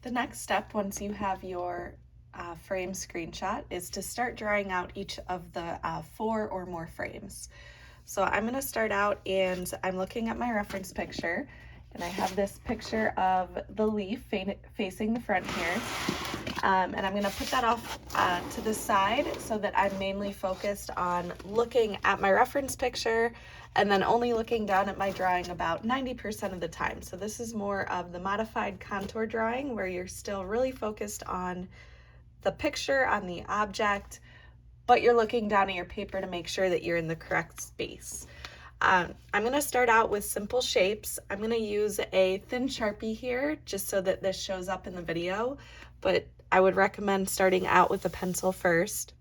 The next step, once you have your frame screenshot, is to start drawing out each of the 4 or more frames. So I'm going to start out, and I'm looking at my reference picture, and I have this picture of the leaf facing the front here. And I'm going to put that off to the side so that I'm mainly focused on looking at my reference picture and then only looking down at my drawing about 90% of the time. So this is more of the modified contour drawing where you're still really focused on the picture, on the object, but you're looking down at your paper to make sure that you're in the correct space. I'm going to start out with simple shapes. I'm going to use a thin Sharpie here just so that this shows up in the video, but I would recommend starting out with a pencil first.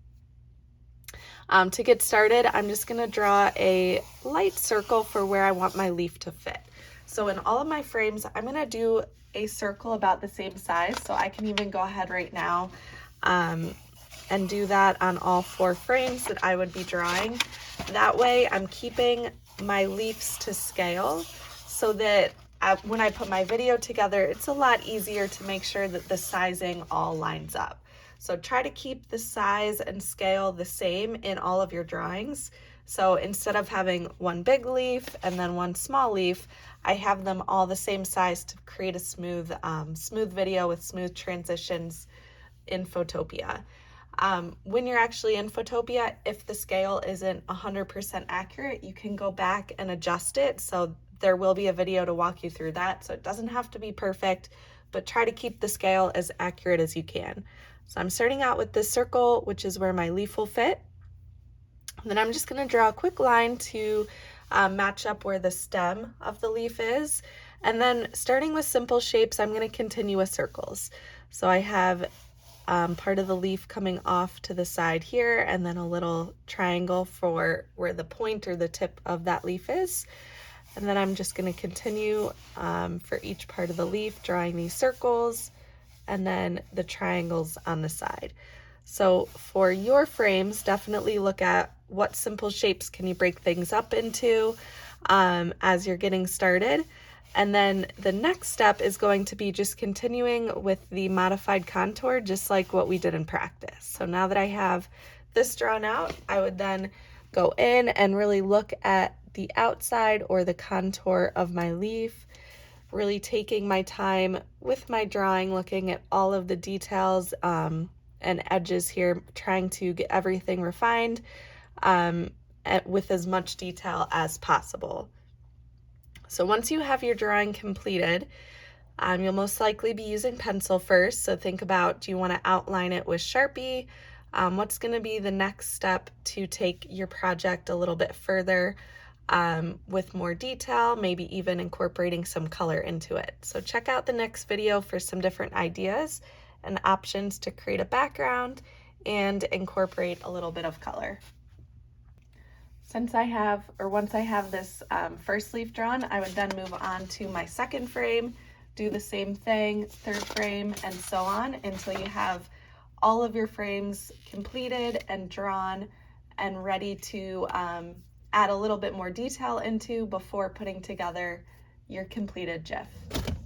To get started, I'm just going to draw a light circle for where I want my leaf to fit. So in all of my frames, I'm going to do a circle about the same size, so I can even go ahead right now and do that on all 4 frames that I would be drawing. That way I'm keeping my leaves to scale so that when I put my video together, it's a lot easier to make sure that the sizing all lines up. So try to keep the size and scale the same in all of your drawings. So instead of having one big leaf and then one small leaf, I have them all the same size to create a smooth video with smooth transitions in Photopea. When you're actually in Photopea, if the scale isn't 100% accurate, you can go back and adjust it. So there will be a video to walk you through that. So it doesn't have to be perfect, but try to keep the scale as accurate as you can. So I'm starting out with this circle, which is where my leaf will fit. And then I'm just going to draw a quick line to match up where the stem of the leaf is. And then starting with simple shapes, I'm going to continue with circles. So I have part of the leaf coming off to the side here, and then a little triangle for where the point or the tip of that leaf is. And then I'm just going to continue for each part of the leaf, drawing these circles and then the triangles on the side. So for your frames, definitely look at what simple shapes can you break things up into as you're getting started. And then the next step is going to be just continuing with the modified contour, just like what we did in practice. So now that I have this drawn out, I would then go in and really look at the outside or the contour of my leaf, really taking my time with my drawing, looking at all of the details and edges here, trying to get everything refined with as much detail as possible. So once you have your drawing completed, you'll most likely be using pencil first. So think about, do you want to outline it with Sharpie? What's going to be the next step to take your project a little bit further with more detail, maybe even incorporating some color into it. So check out the next video for some different ideas and options to create a background and incorporate a little bit of color. Once I have this first leaf drawn, I would then move on to my second frame, do the same thing, third frame, and so on until you have all of your frames completed and drawn and ready to add a little bit more detail into before putting together your completed GIF.